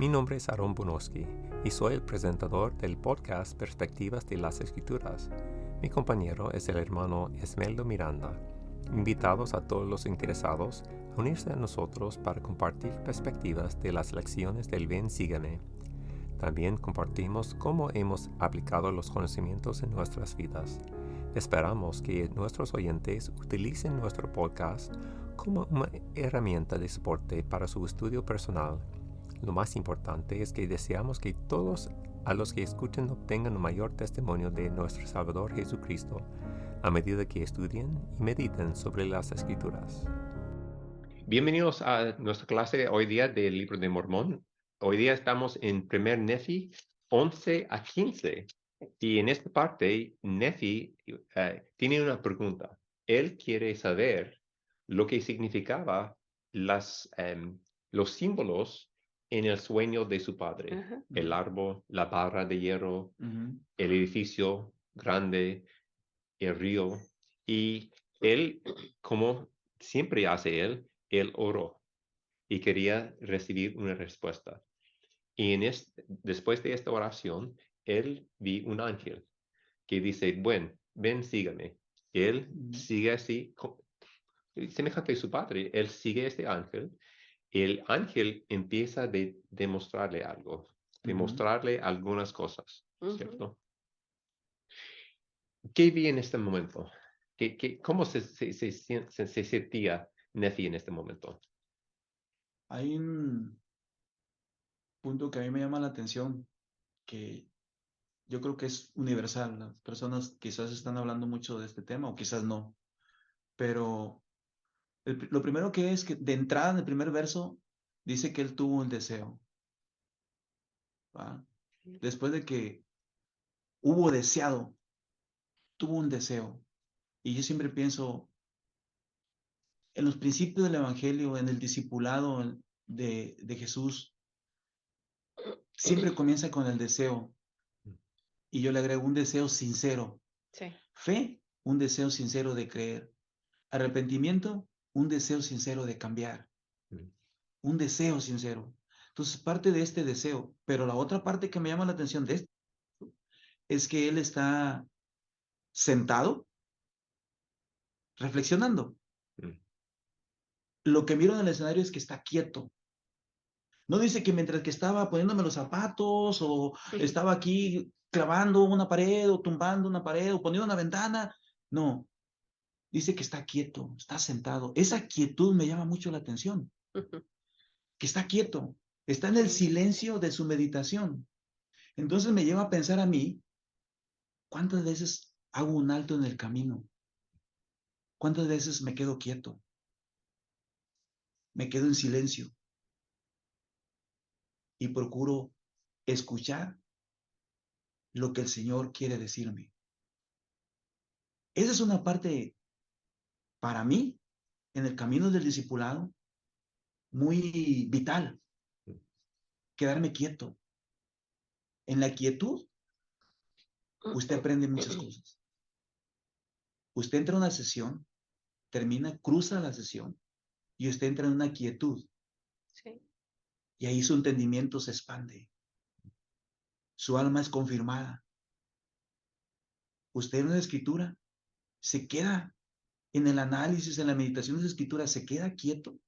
Mi nombre es Aaron Bonoski y soy el presentador del podcast Perspectivas de las Escrituras. Mi compañero es el hermano Esmeldo Miranda. Invitados a todos los interesados a unirse a nosotros para compartir perspectivas de las lecciones del Ven Sígueme. También compartimos cómo hemos aplicado los conocimientos en nuestras vidas. Esperamos que nuestros oyentes utilicen nuestro podcast como una herramienta de soporte para su estudio personal. Lo más importante es que deseamos que todos a los que escuchen obtengan un mayor testimonio de nuestro Salvador Jesucristo a medida que estudien y mediten sobre las Escrituras. Bienvenidos a nuestra clase hoy día del Libro de Mormón. Hoy día estamos en 1 Nefi 11 a 15. Y en esta parte, Nefi tiene una pregunta. Él quiere saber lo que significaba los símbolos en el sueño de su padre. Ajá. El árbol, la barra de hierro, el edificio grande, el río. Y él, como siempre hace él oró y quería recibir una respuesta. Y después de esta oración, él vi un ángel que dice, bueno, ven, sígame. Él sigue así, semejante a su padre, él sigue a este ángel. El ángel empieza a demostrarle algo, demostrarle algunas cosas, ¿cierto? ¿Qué vi en este momento? ¿Cómo se sentía Nefi en este momento? Hay un punto que a mí me llama la atención, que yo creo que es universal. Las personas quizás están hablando mucho de este tema o quizás no, pero lo primero que es que de entrada en el primer verso dice que él tuvo un deseo, ¿va? Después de que hubo deseado, tuvo un deseo. Y yo siempre pienso en los principios del Evangelio, en el discipulado de Jesús, siempre comienza con el deseo. Y yo le agrego un deseo sincero. Sí. Fe, un deseo sincero de creer. Arrepentimiento, un deseo sincero de cambiar. Un deseo sincero. Entonces, parte de este deseo, pero la otra parte que me llama la atención de esto es que él está sentado, reflexionando. Lo que miro en el escenario es que está quieto. No dice que mientras que estaba poniéndome los zapatos o estaba aquí clavando una pared o tumbando una pared o poniendo una ventana. No, dice que está quieto, está sentado. Esa quietud me llama mucho la atención. Que está quieto, está en el silencio de su meditación. Entonces me lleva a pensar a mí, ¿cuántas veces hago un alto en el camino? ¿Cuántas veces me quedo quieto? Me quedo en silencio y procuro escuchar lo que el Señor quiere decirme. Esa es una parte, para mí, en el camino del discipulado, muy vital. Quedarme quieto. En la quietud, usted aprende muchas cosas. Usted entra a una sesión, termina, cruza la sesión y usted entra en una quietud. Sí. Y ahí su entendimiento se expande. Su alma es confirmada. Usted en la escritura se queda en el análisis, en la meditación de la escritura, se queda quieto.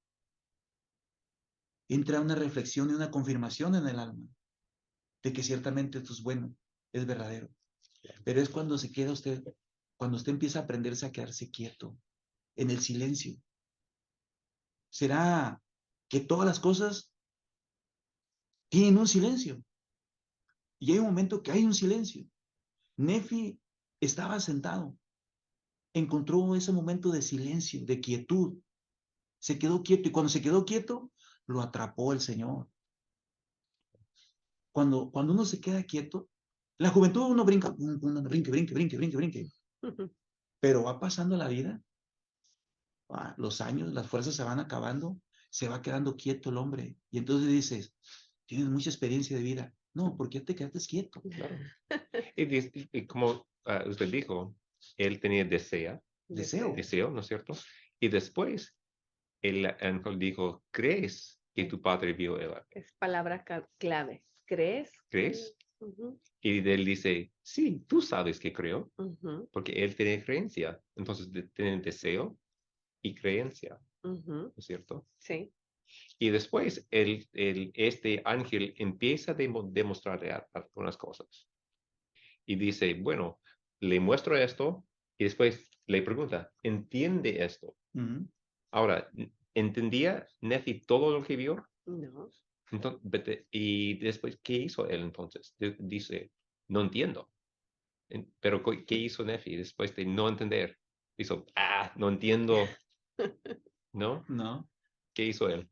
Entra una reflexión y una confirmación en el alma de que ciertamente esto es bueno, es verdadero. Pero es cuando se queda usted, cuando usted empieza a aprenderse a quedarse quieto, en el silencio. ¿Será que todas las cosas tienen un silencio? Y hay un momento que hay un silencio. Nefi estaba sentado, encontró ese momento de silencio, de quietud. Se quedó quieto y cuando se quedó quieto, lo atrapó el Señor. Cuando uno se queda quieto, la juventud uno brinca, brinque. Pero va pasando la vida, los años, las fuerzas se van acabando, se va quedando quieto el hombre. Y entonces dices, tienes mucha experiencia de vida. No, ¿por qué te quedaste quieto? Claro. Y como usted dijo, él tenía Deseo. deseo, ¿no es cierto? Y después el ángel dijo, ¿crees que tu padre vio el árbol. Es palabra clave. ¿Crees? ¿Crees? Ujú, Y él dice, sí, tú sabes que creo, ujú, porque él tiene creencia. Entonces tiene deseo y creencia, ujú. ¿no es cierto? Sí. Y después este ángel empieza a demostrarle algunas cosas. Y dice, bueno, le muestro esto y después le pregunta, ¿entiende esto? Ujú. Ahora, ¿entendía Nefi todo lo que vio? No. Entonces, y después, ¿qué hizo él entonces? Dice, no entiendo. Pero, ¿qué hizo Nefi después de no entender? Hizo, no entiendo, ¿no? No. ¿Qué hizo él?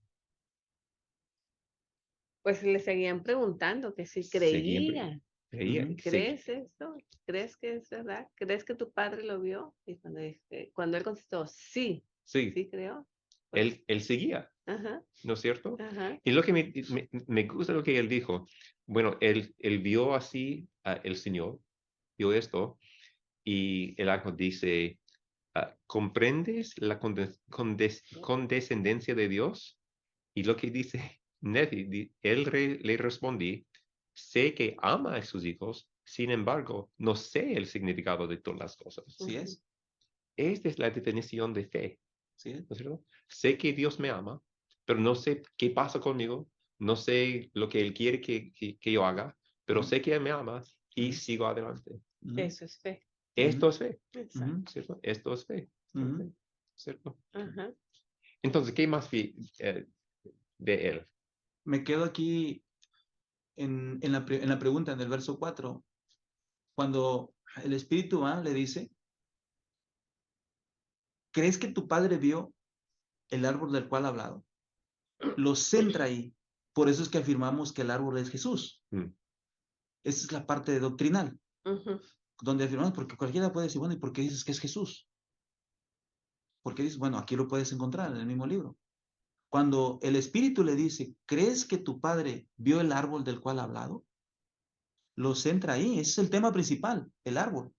Pues le seguían preguntando que si Seguía, creía. creía, Ujú. ¿Crees esto? ¿Crees que es verdad? ¿Crees que tu padre lo vio? Y cuando él contestó, sí, sí, sí creo. Pues, él seguía, ajá, ¿no es cierto? ajá. Y lo que me gusta lo que él dijo, bueno, él vio así el Señor, vio esto, y el ángel dice, ¿comprendes la condescendencia de Dios? Y lo que dice Nefi, él le respondí, sé que ama a sus hijos, sin embargo, no sé el significado de todas las cosas. Sí Ujú, es. Esta es la definición de fe, Sí es. ¿no es cierto? Sé que Dios me ama, pero no sé qué pasa conmigo, no sé lo que Él quiere que yo haga, pero Ujú. sé que Él me ama y Ujú. sigo adelante. Ujú. eso es fe. Esto Ujú. es fe, Exacto. Ujú. ¿cierto? Esto es fe, Ujú. ¿cierto? Ajá. Entonces, ¿qué más vi de Él? Me quedo aquí en la pregunta, en el verso 4, cuando el Espíritu le dice, ¿crees que tu padre vio el árbol del cual ha hablado? Lo centra ahí. Por eso es que afirmamos que el árbol es Jesús. Mm, Esa es la parte doctrinal, Ujú, donde afirmamos, porque cualquiera puede decir, bueno, ¿y por qué dices que es Jesús? Porque dices, bueno, aquí lo puedes encontrar en el mismo libro. Cuando el Espíritu le dice, ¿crees que tu padre vio el árbol del cual ha hablado? Lo centra ahí, ese es el tema principal, el árbol.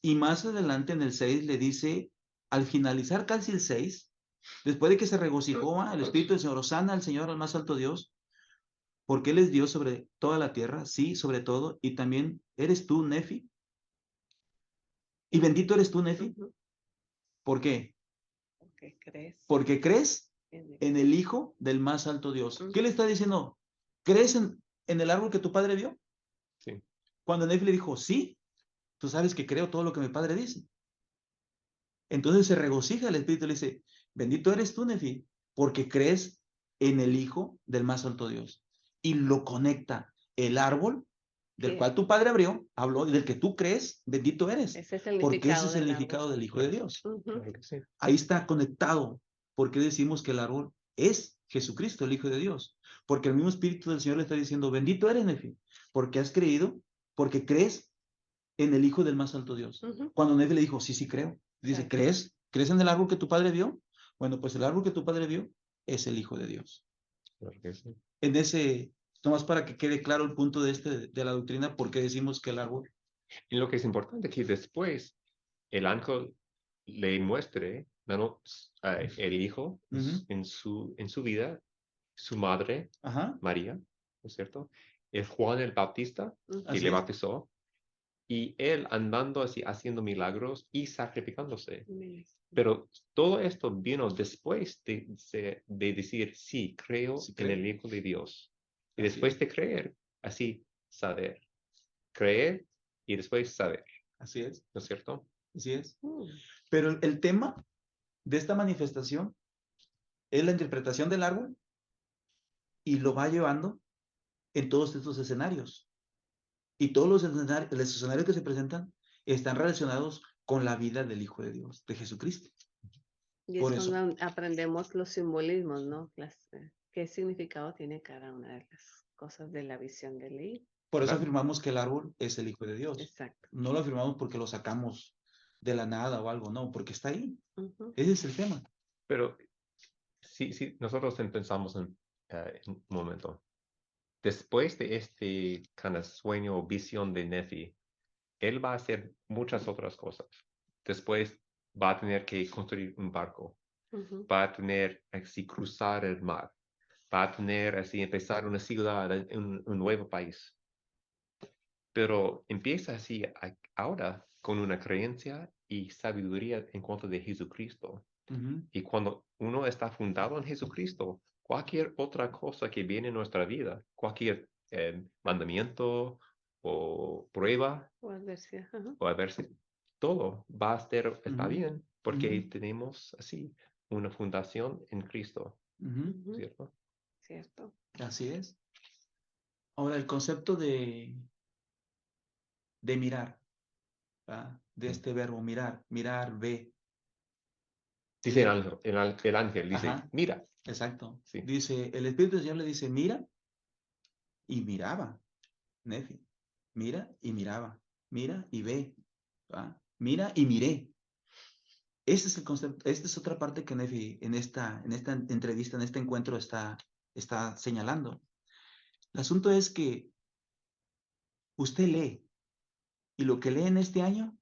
Y más adelante en el 6 le dice, al finalizar casi el 6, después de que se regocijó el Espíritu del Señor, Osana al Señor, al más alto Dios, porque Él es Dios sobre toda la tierra, sí, sobre todo, y también eres tú, Nefi, y bendito eres tú, Nefi. ujú. ¿Por qué? ¿Qué crees? Porque crees En en el Hijo del más alto Dios. ¿Qué Ujú. le está diciendo? ¿Crees en el árbol que tu padre vio? sí. Cuando Nefi le dijo, sí, tú sabes que creo todo lo que mi padre dice. Entonces se regocija el Espíritu y le dice, bendito eres tú, Nefi, porque crees en el Hijo del más alto Dios. Y lo conecta. El árbol del ¿Qué? cual tu padre abrió, habló, del que tú crees, bendito eres, Ese es el porque ese significado es el del árbol. significado del Hijo de Dios. Ujú, Claro que sí. Ahí está conectado. ¿Por qué decimos que el árbol es Jesucristo, el Hijo de Dios? Porque el mismo Espíritu del Señor le está diciendo, bendito eres, Nefi, porque has creído, porque crees en el Hijo del más alto Dios. ujú. Cuando Nefi le dijo, sí, sí creo. Dice, Exacto. ¿crees? ¿Crees en el árbol que tu padre vio? Bueno, pues el árbol que tu padre vio es el Hijo de Dios. Claro que sí. En ese, nomás para que quede claro el punto de la doctrina, ¿por qué decimos que el árbol? Y lo que es importante es que después el ángel le muestre, ¿no? El hijo Ujú. en su vida, su madre, Ajá, María, ¿no es cierto? Es Juan el Bautista que así le es. bautizó y él andando así, haciendo milagros y sacrificándose. Ujú. Pero todo esto vino después de decir, sí, creo Sí en creo. el Hijo de Dios. Y Así después es. de creer, así, saber. Creer y después saber, Así es. ¿no es cierto? Así es. Mm, Pero el tema de esta manifestación es la interpretación del árbol y lo va llevando en todos estos escenarios. Y todos los escenarios que se presentan están relacionados con la vida del Hijo de Dios, de Jesucristo. Y Por es eso, cuando aprendemos los simbolismos, ¿no? ¿Qué significado tiene cada una de las cosas de la visión de ley? por eso Claro. afirmamos que el árbol es el Hijo de Dios. Exacto. No lo afirmamos porque lo sacamos de la nada o algo, no, porque está ahí. Ujú, Ese es el tema. Pero si nosotros pensamos en un momento, después de este kind of sueño o visión de Nefi, él va a hacer muchas otras cosas. Después va a tener que construir un barco, ujú, va a tener que cruzar el mar, va a tener así empezar una ciudad en un nuevo país. Pero empieza así ahora con una creencia y sabiduría en cuanto de Jesucristo. Ujú, Y cuando uno está fundado en Jesucristo, cualquier otra cosa que viene en nuestra vida, cualquier mandamiento o prueba O adversidad. Ajá. o adversidad, todo va a está ujú, bien porque ujú, tenemos así una fundación en Cristo, ujú. Ujú, ¿cierto? cierto. Así es. Ahora, el concepto de mirar, ¿verdad? De Mm. este verbo mirar, mirar, ve. Dice el ángel, el ángel dice, Ajá, mira, exacto. sí. Dice, el Espíritu del Señor le dice, mira, y miraba, Nefi. Mira y miraba. Mira y ve. ¿Va? Mira y miré. Ese es el concepto, esta es otra parte que Nefi en esta entrevista, en este encuentro está señalando. El asunto es que usted lee y lo que lee en este año,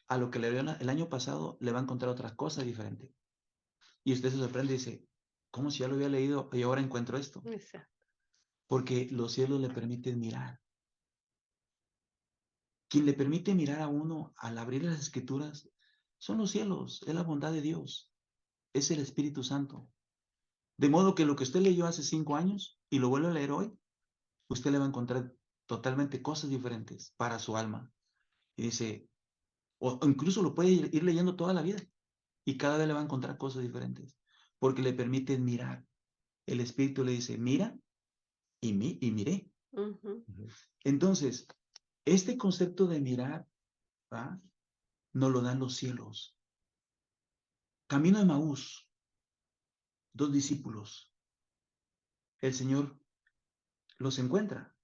a lo que le leyó el año pasado, le va a encontrar otras cosas diferentes. Y usted se sorprende y dice, ¿cómo si ya lo había leído y ahora encuentro esto? Exacto. Porque los cielos le permiten mirar. Quien le permite mirar a uno al abrir las escrituras son los cielos, es la bondad de Dios, es el Espíritu Santo. De modo que lo que usted leyó hace 5 años y lo vuelve a leer hoy, usted le va a encontrar totalmente cosas diferentes para su alma. Y dice, o incluso lo puede ir leyendo toda la vida y cada vez le va a encontrar cosas diferentes, porque le permiten mirar. El Espíritu le dice, mira y miré. Ujú, Ujú. Entonces, este concepto de mirar, ¿va? Nos lo dan los cielos. Camino de Maús, 2 discípulos. El Señor los encuentra.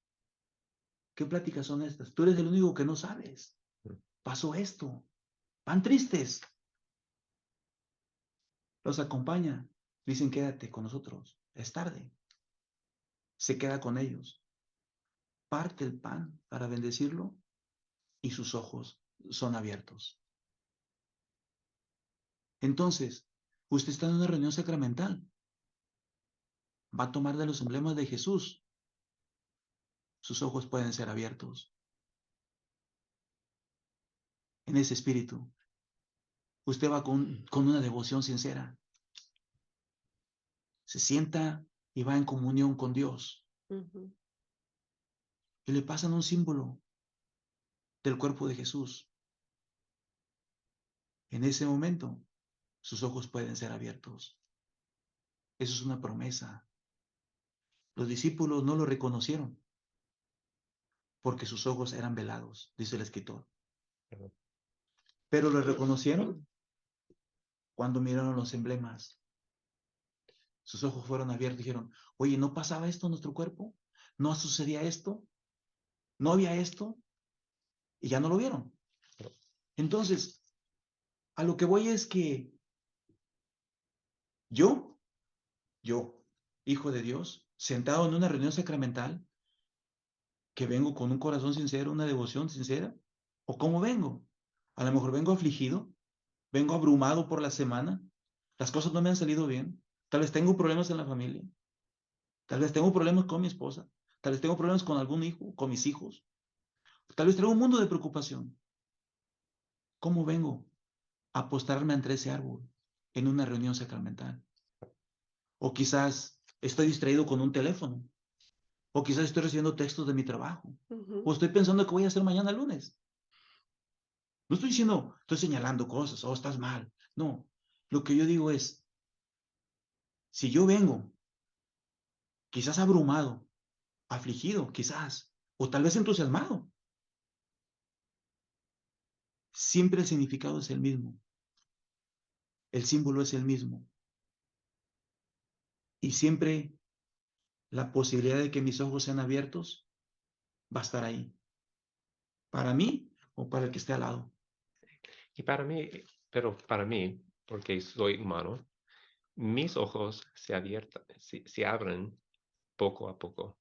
¿Qué pláticas son estas? Tú eres el único que no sabes. Pasó esto. Van tristes. Los acompaña. Dicen, quédate con nosotros. Es tarde. Se queda con ellos. Parte el pan para bendecirlo y sus ojos son abiertos. Entonces, usted está en una reunión sacramental. Va a tomar de los emblemas de Jesús. Sus ojos pueden ser abiertos. En ese espíritu, usted va con una devoción sincera. Se sienta y va en comunión con Dios. ujú. Y le pasan un símbolo del cuerpo de Jesús. En ese momento, sus ojos pueden ser abiertos. Eso es una promesa. Los discípulos no lo reconocieron porque sus ojos eran velados, dice el escritor. Ujú. Pero lo reconocieron cuando miraron los emblemas. Sus ojos fueron abiertos y dijeron, oye, ¿no pasaba esto en nuestro cuerpo? ¿No sucedía esto? ¿No había esto? Y ya no lo vieron. Entonces, a lo que voy es que yo, hijo de Dios, sentado en una reunión sacramental, que vengo con un corazón sincero, una devoción sincera, o cómo vengo. A lo mejor vengo afligido, vengo abrumado por la semana, las cosas no me han salido bien, tal vez tengo problemas en la familia, tal vez tengo problemas con mi esposa, tal vez tengo problemas con algún hijo, con mis hijos, tal vez traigo un mundo de preocupación. ¿Cómo vengo a postrarme entre ese árbol en una reunión sacramental? O quizás estoy distraído con un teléfono, o quizás estoy recibiendo textos de mi trabajo, o Ujú, estoy pensando qué voy a hacer mañana lunes. No estoy diciendo, estoy señalando cosas, oh, estás mal. No, lo que yo digo es, si yo vengo, quizás abrumado, afligido, quizás, o tal vez entusiasmado, siempre el significado es el mismo, el símbolo es el mismo, y siempre la posibilidad de que mis ojos sean abiertos va a estar ahí, para mí o para el que esté al lado. Y para mí, porque soy humano, mis ojos se abren poco a poco.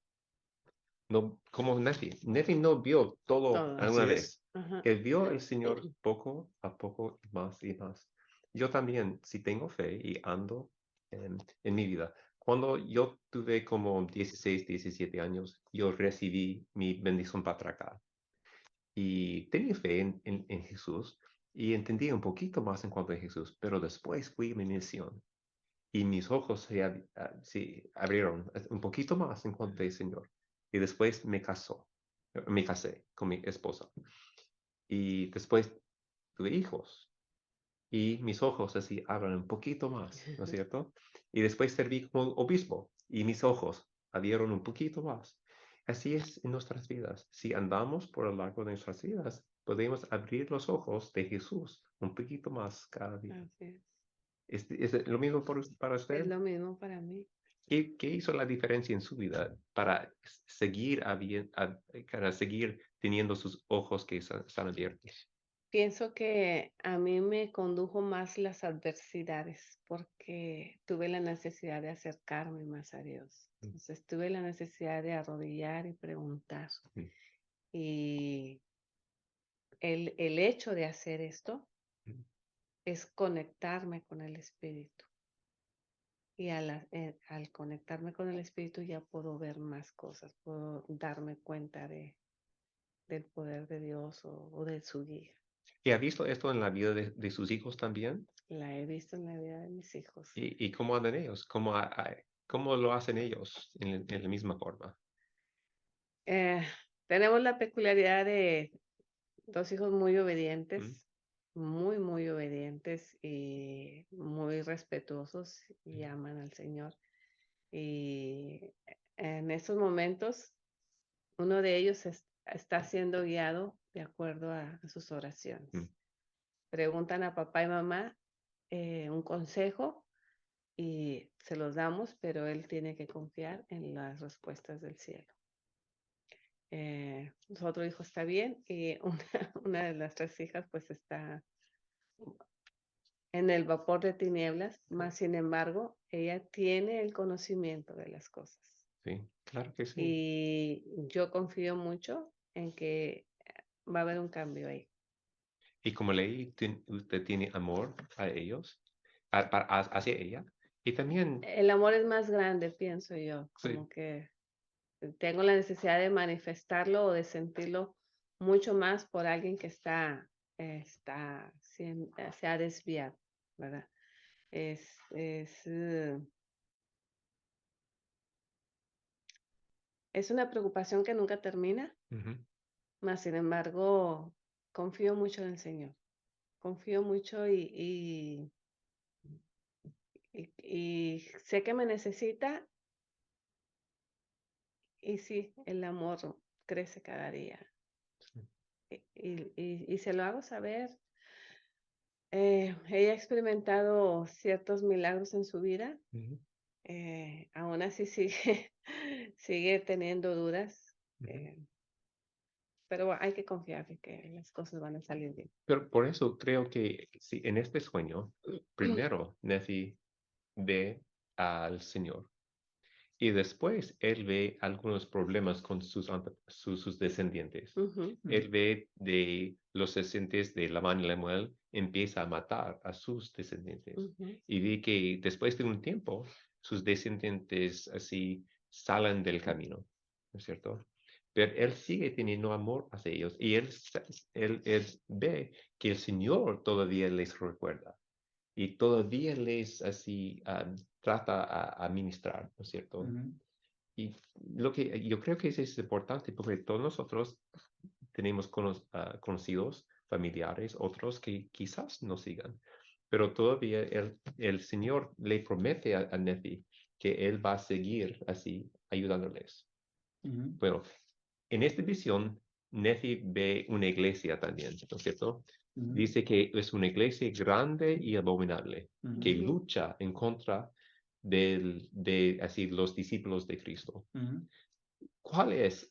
No, como Nefi. Nefi no vio todo todo. a una Así vez. es. Ajá. Él vio al Señor poco a poco y más y más. Yo también, si tengo fe y ando en mi vida, Cuando yo tuve como 16, 17 años, yo recibí mi bendición patriarcal y tenía fe en Jesús y entendí un poquito más en cuanto a Jesús, pero después fui a mi misión y mis ojos se abrieron un poquito más en cuanto al Señor. Y después me casé con mi esposa y después tuve hijos y mis ojos así abren un poquito más, ¿no es cierto? Y después serví como obispo y mis ojos abrieron un poquito más. Así es en nuestras vidas. Si andamos por el largo de nuestras vidas, podemos abrir los ojos de Jesús un poquito más cada día. Así ¿Es lo mismo para es usted? lo mismo para mí. ¿Qué hizo la diferencia en su vida para para seguir teniendo sus ojos que están abiertos? Pienso que a mí me condujo más las adversidades porque tuve la necesidad de acercarme más a Dios. Mm, Entonces tuve la necesidad de arrodillar y preguntar. mm, Y el hecho de hacer esto mm. es conectarme con el Espíritu. Y al conectarme con el Espíritu ya puedo ver más cosas, puedo darme cuenta del poder de Dios o de su guía. ¿Y ha visto esto en la vida de sus hijos también? La he visto en la vida de mis hijos. ¿Y cómo andan ellos? ¿Cómo lo hacen ellos en la misma forma? Eh, Tenemos la peculiaridad de dos hijos muy Mm, obedientes, muy obedientes y muy respetuosos y mm, aman al Señor. Y en estos momentos, uno de ellos está siendo guiado de acuerdo a sus mm. oraciones. Preguntan a papá y mamá un consejo y se los damos, pero él tiene que confiar en las respuestas del cielo. Su otro hijo está bien y una de las tres hijas pues está en el vapor de tinieblas, más sin embargo, ella tiene el conocimiento de las cosas. Sí, claro que sí. Y yo confío mucho en que va a haber un cambio ahí. Y como leí, usted tiene amor a ellos, hacia ella. Y también, El amor es más grande, pienso yo, sí, como que tengo la necesidad de manifestarlo o de sentirlo mucho más por alguien que se ha desviado, ¿verdad? Es, es, eh, es una preocupación que nunca termina, ujú, mas sin embargo, confío mucho en el Señor. Confío mucho y sé que me necesita y sí, el amor crece cada día. sí, Y se lo hago saber. Ella ha experimentado ciertos milagros en su vida. ujú, Aún así sigue, sigue teniendo dudas, ujú. pero hay que confiar en que las cosas van a salir bien. Pero por eso creo que sí, en este sueño, primero Nefi ve al Señor. Y después él ve algunos problemas con sus descendientes. Ujú, Él ve de los descendientes de Labán y Lemuel, empieza a matar a sus descendientes. ujú, Y vi que después de un tiempo, sus descendientes así salen del camino, ¿no es cierto? Pero él sigue teniendo amor hacia ellos y él ve que el Señor todavía les recuerda y todavía les así trata a ministrar, ¿no es cierto? Ujú, Y lo que yo creo que eso es importante porque todos nosotros tenemos conocidos, familiares, otros que quizás no sigan, pero todavía el Señor le promete a Nefi que Él va a seguir así ayudándoles. ujú, Bueno, en esta visión, Nefi ve una iglesia también, ¿no es cierto? ujú, Dice que es una iglesia grande y abominable, que ujú, ujú. lucha en contra de así, los discípulos de Cristo. ujú. ¿Cuál es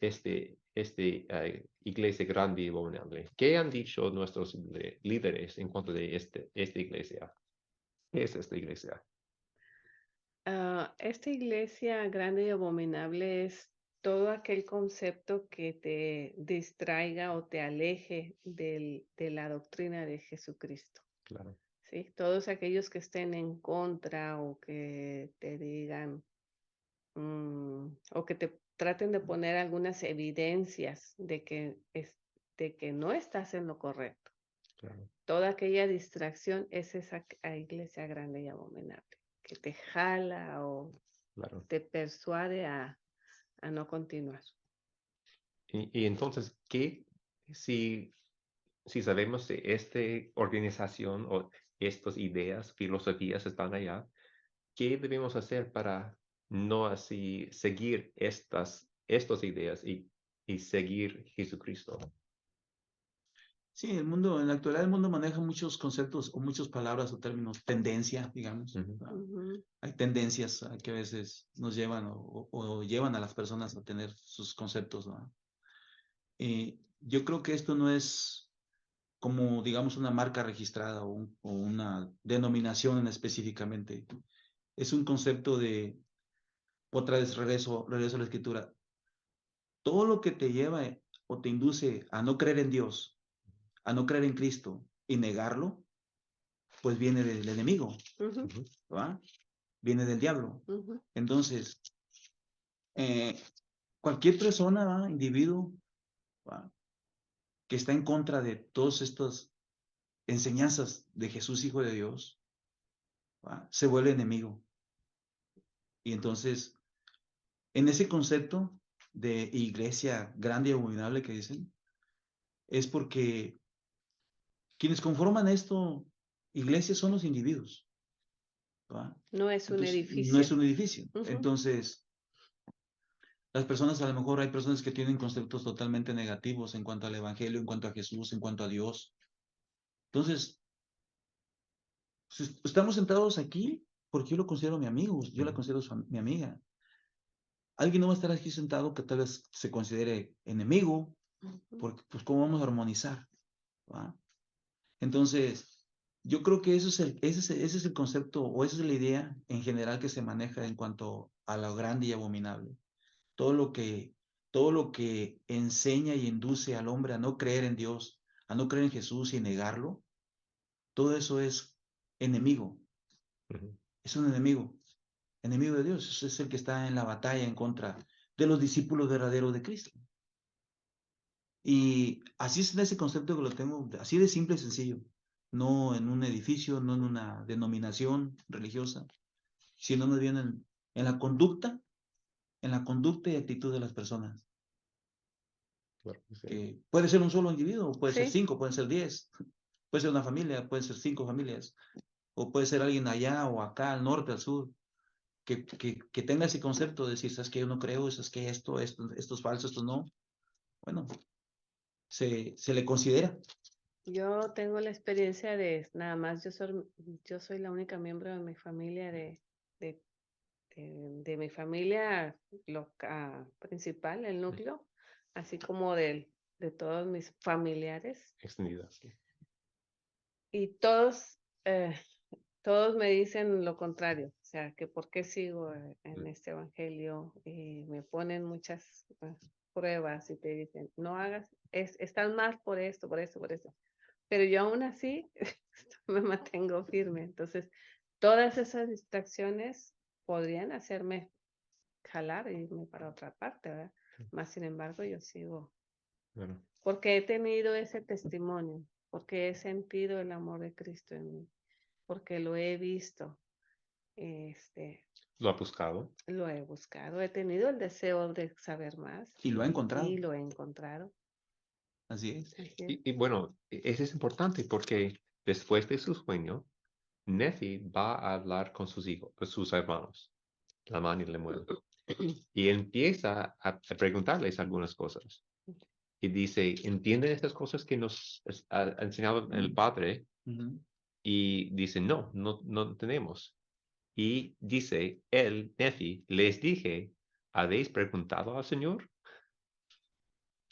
iglesia grande y abominable? ¿Qué han dicho nuestros líderes en cuanto de esta iglesia? ¿Qué es esta iglesia? Esta iglesia grande y abominable es todo aquel concepto que te distraiga o te aleje de la doctrina de Jesucristo. Claro. ¿Sí? Todos aquellos que estén en contra o que te digan o que te traten de poner algunas evidencias de que no estás en lo correcto. Claro, Toda aquella distracción es esa iglesia grande y abominable, que te jala o claro. te persuade a no continuar. Y entonces, ¿qué si, si sabemos de esta organización o estas ideas, filosofías están allá? ¿Qué debemos hacer para no así seguir estas ideas y seguir Jesucristo? Sí, en la actualidad el mundo maneja muchos conceptos o muchas palabras o términos, tendencia, digamos. Ujú, Ujú, Hay tendencias que a veces nos llevan o llevan a las personas a tener sus conceptos, ¿no? Yo creo que esto no es como, digamos, una marca registrada o una denominación específicamente. Es un concepto de, otra vez regreso a la escritura. Todo lo que te lleva o te induce a no creer en Dios, a no creer en Cristo y negarlo, pues viene del enemigo, ujú, ujú, ¿va? Viene del diablo. ujú. Entonces, eh, cualquier persona, ¿va? Individuo, ¿va? Que está en contra de todas estas enseñanzas de Jesús, Hijo de Dios, ¿va? Se vuelve enemigo. Y entonces, en ese concepto de iglesia grande y abominable que dicen, es porque quienes conforman esto, iglesias, son los individuos, ¿va? No es un Entonces, no es edificio. un edificio. Ujú, Entonces, las personas, a lo mejor hay personas que tienen conceptos totalmente negativos en cuanto al evangelio, en cuanto a Jesús, en cuanto a Dios. Entonces, si estamos sentados aquí porque yo lo considero mi amigo, yo la ujú, considero mi amiga. Alguien no va a estar aquí sentado que tal vez se considere enemigo, ujú. porque pues cómo vamos a armonizar, ¿va? Entonces, yo creo que ese es el concepto o esa es la idea en general que se maneja en cuanto a lo grande y abominable. Todo lo que, todo lo que enseña y induce al hombre a no creer en Dios, a no creer en Jesús y negarlo, todo eso es enemigo, ujú. es un enemigo de Dios, es el que está en la batalla en contra de los discípulos verdaderos de Cristo. Y así es ese concepto que lo tengo, así de simple y sencillo, no en un edificio, no en una denominación religiosa, sino más bien en en la conducta y actitud de las personas. Claro que sí. Que puede ser un solo individuo, puede ser Sí, 5, pueden ser 10, puede ser una familia, pueden ser 5 familias, o puede ser alguien allá o acá, al norte, al sur, que tenga ese concepto de decir, sabes que yo no creo, es que esto es falso, esto no. Bueno, se le considera. yo tengo la experiencia de nada más, yo soy la única miembro de mi familia de, de mi familia principal, el Mm, núcleo, así como de todos mis familiares. extendida, sí. Y eh, todos me dicen lo contrario, o sea, que por qué sigo en Mm, este evangelio y me ponen muchas pruebas y te dicen, no hagas, estás mal por esto, por esto, por esto. Pero yo aún así me mantengo firme. Entonces, todas esas distracciones podrían hacerme jalar e irme para otra parte, ¿verdad? Más sin embargo, yo sigo, claro. porque he tenido ese testimonio, porque he sentido el amor de Cristo en mí, porque lo he visto, este, ¿Lo ha buscado? lo he buscado, he tenido el deseo de saber más Y lo ha y encontrado. lo he encontrado. Así es. Así es. Y bueno, eso es importante porque después de su sueño, Nefi va a hablar con sus hijos, con sus hermanos, Lamán y Lemuel, y empieza a preguntarles algunas cosas. Y dice, ¿entienden estas cosas que nos ha enseñado el Padre? Ujú. Y dice, no, no tenemos. Y dice, él, Nefi, les dije, ¿habéis preguntado al Señor?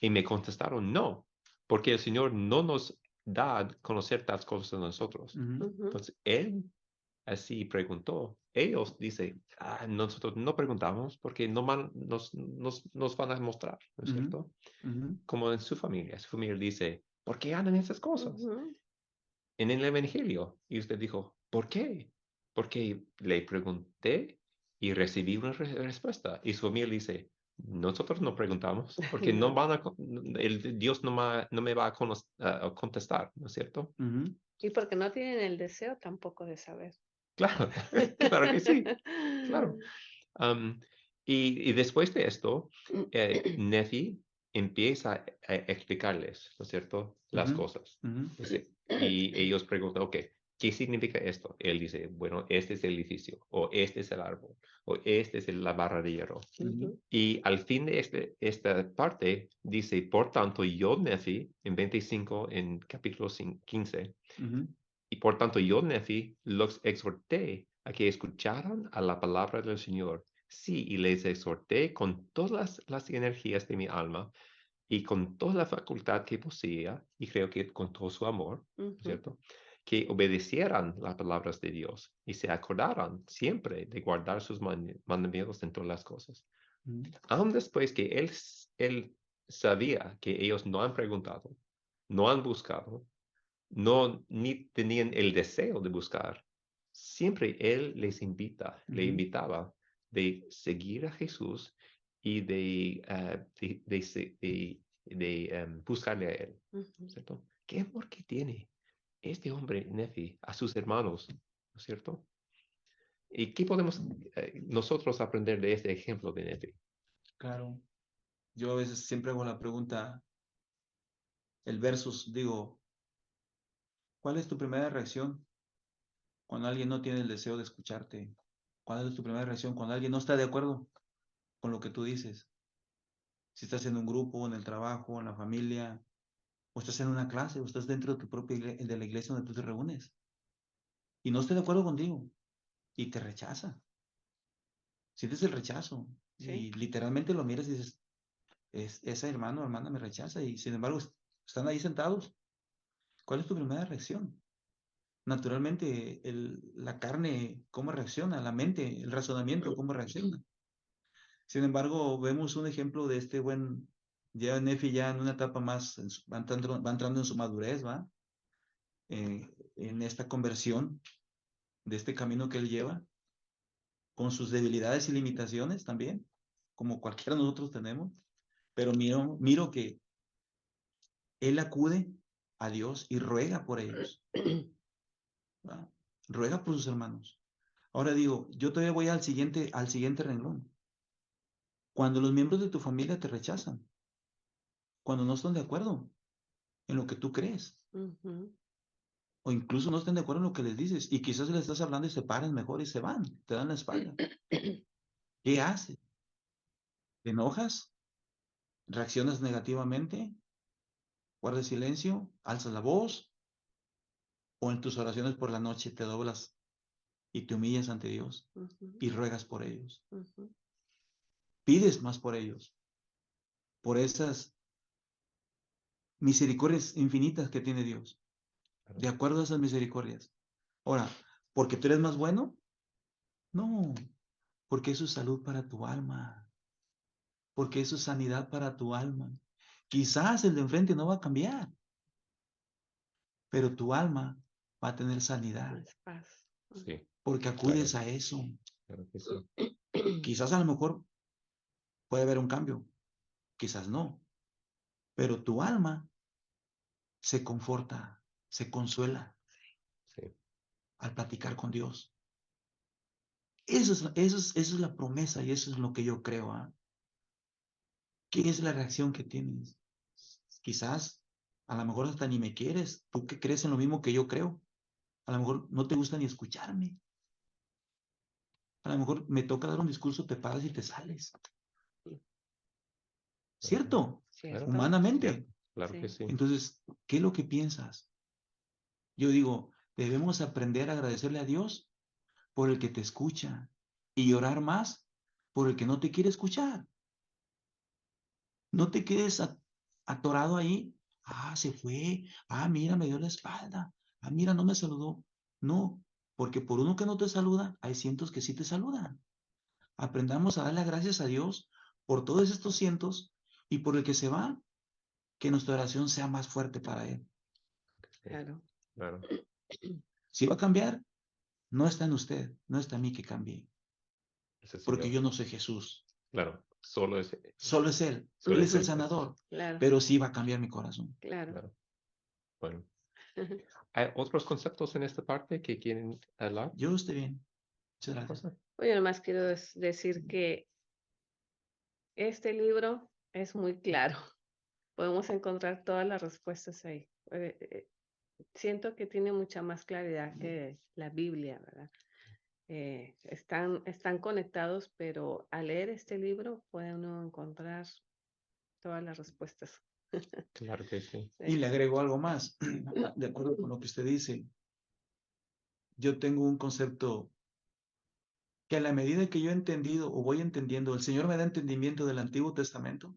Y me contestaron, no, porque el Señor no nos da a conocer tal cosas a nosotros. Ujú. Ujú, Entonces, él así preguntó. Ellos dicen, nosotros no preguntamos porque nos van a mostrar, ¿no es Ujú. cierto? Ujú. Como en su familia dice, ¿por qué andan esas cosas? ujú. En el Evangelio. Y usted dijo, ¿por qué? Porque le pregunté y recibí una respuesta. Y su familia dice, nosotros no preguntamos, porque no No. van a, Dios no me va a contestar, ¿no es cierto? Ujú. Y porque no tienen el deseo tampoco de saber. Claro, claro que sí, claro. Am, y después de esto, Nefi empieza a explicarles, ¿no es cierto?, las Ujú. cosas. Ujú. Dice, y ellos preguntan, ok, ¿qué significa esto? Él dice, bueno, este es el edificio, o este es el árbol, o este es la barra de hierro. Ujú. Y al fin de esta parte, dice, por tanto, yo, Nefi, en 25, en capítulo 15, Ujú. y por tanto yo, Nefi, los exhorté a que escucharan a la palabra del Señor. Sí, y les exhorté con todas las energías de mi alma y con toda la facultad que poseía, y creo que con todo su amor, Ujú. ¿cierto? Que obedecieran las palabras de Dios y se acordaran siempre de guardar sus mandamientos en todas las cosas. Ujú. Aún después que él sabía que ellos no han preguntado, no han buscado, no ni tenían el deseo de buscar, siempre él les le Ujú. invitaba de seguir a Jesús y buscarle a él, Ujú. ¿cierto? ¿Qué amor que tiene este hombre, Nefi, a sus hermanos, ¿no es cierto? ¿Y qué podemos nosotros aprender de este ejemplo de Nefi? Claro. Yo a veces siempre hago la pregunta, el versus, digo, ¿cuál es tu primera reacción cuando alguien no tiene el deseo de escucharte? ¿Cuál es tu primera reacción cuando alguien no está de acuerdo con lo que tú dices? Si estás en un grupo, en el trabajo, en la familia, o estás en una clase, o estás dentro de tu propia de la iglesia donde tú te reúnes, y no está de acuerdo contigo, y te rechaza. Sientes el rechazo, Sí. y literalmente lo miras y dices, ese hermano o hermana me rechaza, y sin embargo están ahí sentados. ¿Cuál es tu primera reacción? Naturalmente, la carne, ¿cómo reacciona? La mente, el razonamiento, ¿cómo reacciona? Sin embargo, vemos un ejemplo de este buen, ya Nefi ya en una etapa más, va entrando en su madurez, ¿va? En esta conversión de este camino que él lleva, con sus debilidades y limitaciones también, como cualquiera de nosotros tenemos, pero miro que él acude a Dios y ruega por ellos, ¿va? Ruega por sus hermanos. Ahora digo, yo todavía voy al siguiente renglón. Cuando los miembros de tu familia te rechazan, cuando no están de acuerdo en lo que tú crees, Ujú. o incluso no están de acuerdo en lo que les dices, y quizás les estás hablando y se paran mejor y se van, te dan la espalda. ¿Qué haces? ¿Te enojas? ¿Reaccionas negativamente? ¿Guardas silencio? ¿Alzas la voz? ¿O en tus oraciones por la noche te doblas y te humillas ante Dios Ujú. y ruegas por ellos? Ujú. Pides más por ellos, por esas misericordias infinitas que tiene Dios, Claro. de acuerdo a esas misericordias. Ahora, ¿porque tú eres más bueno? No, porque eso es salud para tu alma, porque eso es sanidad para tu alma. Quizás el de enfrente no va a cambiar, pero tu alma va a tener sanidad, Más paz. Sí, porque claro, acudes a eso. claro que sí. Quizás a lo mejor puede haber un cambio, quizás no, pero tu alma se conforta, se consuela Sí, al platicar con Dios. Eso es la promesa y eso es lo que yo creo. ¿Ah? ¿Qué es la reacción que tienes? Quizás, a lo mejor hasta ni me quieres, tú que crees en lo mismo que yo creo. A lo mejor no te gusta ni escucharme. A lo mejor me toca dar un discurso, te paras y te sales. claro, ¿Cierto? claro, ¿Cierto? Humanamente. cierto, claro que Sí. sí. Entonces, ¿qué es lo que piensas? Yo digo, debemos aprender a agradecerle a Dios por el que te escucha y orar más por el que no te quiere escuchar. No te quedes atorado ahí. Ah, se fue. Ah, mira, me dio la espalda. Ah, mira, no me saludó. No, porque por uno que no te saluda, hay cientos que sí te saludan. Aprendamos a darle gracias a Dios por todos estos cientos y por el que se va, que nuestra oración sea más fuerte para Él. Sí, Claro. claro, Si va a cambiar, no está en usted, no está en mí que cambie. Ese porque Señor. yo no soy Jesús. Claro, solo es. Solo es Él. Solo Él es es el Él. sanador. Claro, Pero sí va a cambiar mi corazón. claro. Claro. Bueno, ¿hay otros conceptos en esta parte que quieren hablar? Yo estoy bien. Muchas gracias. Cosa? Oye, nomás quiero decir que este libro es muy claro. Podemos encontrar todas las respuestas ahí. Siento que tiene mucha más claridad que la Biblia, ¿verdad? Están conectados, pero al leer este libro puede uno encontrar todas las respuestas. Claro que sí. Y le agrego algo más, de acuerdo con lo que usted dice. Yo tengo un concepto que a la medida que yo he entendido o voy entendiendo, el Señor me da entendimiento del Antiguo Testamento,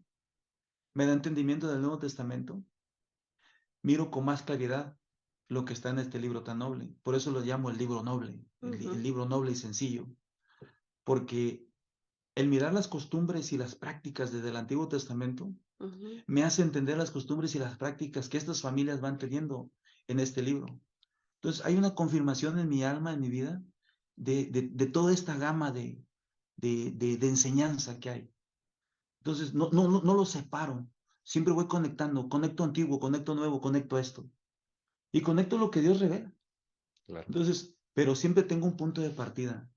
me da entendimiento del Nuevo Testamento, miro con más claridad lo que está en este libro tan noble. Por eso lo llamo el libro noble, el libro noble y sencillo, porque el mirar las costumbres y las prácticas desde el Antiguo Testamento me hace entender las costumbres y las prácticas que estas familias van teniendo en este libro. Entonces hay una confirmación en mi alma, en mi vida, de toda esta gama de enseñanza que hay. Entonces no lo separo. Siempre voy conectando, conecto antiguo, conecto nuevo, conecto esto. Y conecto lo que Dios revela. Claro. Entonces, pero siempre tengo un punto de partida.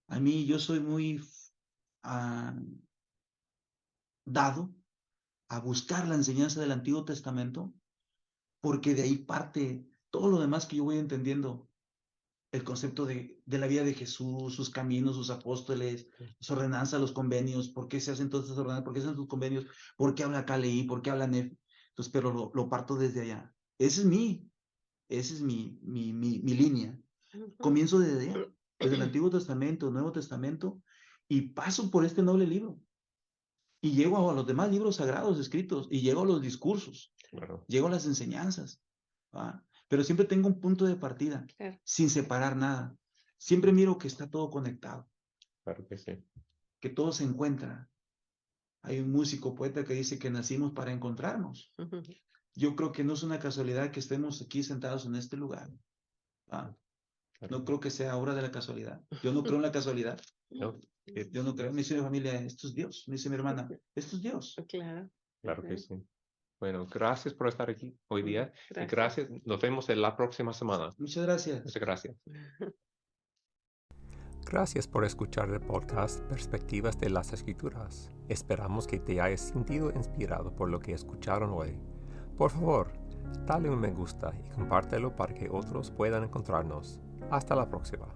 A mí yo soy muy dado a buscar la enseñanza del Antiguo Testamento, porque de ahí parte todo lo demás que yo voy entendiendo. El concepto de la vida de Jesús, sus caminos, sus apóstoles, su ordenanza, los convenios, por qué se hacen todas esas ordenanzas, por qué se hacen sus convenios, por qué habla Caleí, por qué habla Nef. Entonces, pero lo parto desde allá. Esa es mi línea. Comienzo desde allá, desde el Antiguo Testamento, Nuevo Testamento, y paso por este noble libro. Y llego a los demás libros sagrados escritos, y llego a los discursos, Claro. llego a las enseñanzas. ¿Va? Pero siempre tengo un punto de partida, Claro. sin separar nada. Siempre miro que está todo conectado, Claro que sí. que todo se encuentra. Hay un músico, poeta que dice que nacimos para encontrarnos. Yo creo que no es una casualidad que estemos aquí sentados en este lugar. ¿Va? Claro. No creo que sea obra de la casualidad. Yo no creo en la casualidad. No, Yo no creo. Me dice mi familia, esto es Dios. Me dice mi hermana, esto es Dios. Claro. claro que sí. Bueno, gracias por estar aquí hoy día. Y Gracias. gracias. Nos vemos en la próxima semana. Muchas gracias. Muchas gracias. Gracias por escuchar el podcast Perspectivas de las Escrituras. Esperamos que te hayas sentido inspirado por lo que escucharon hoy. Por favor, dale un me gusta y compártelo para que otros puedan encontrarnos. Hasta la próxima.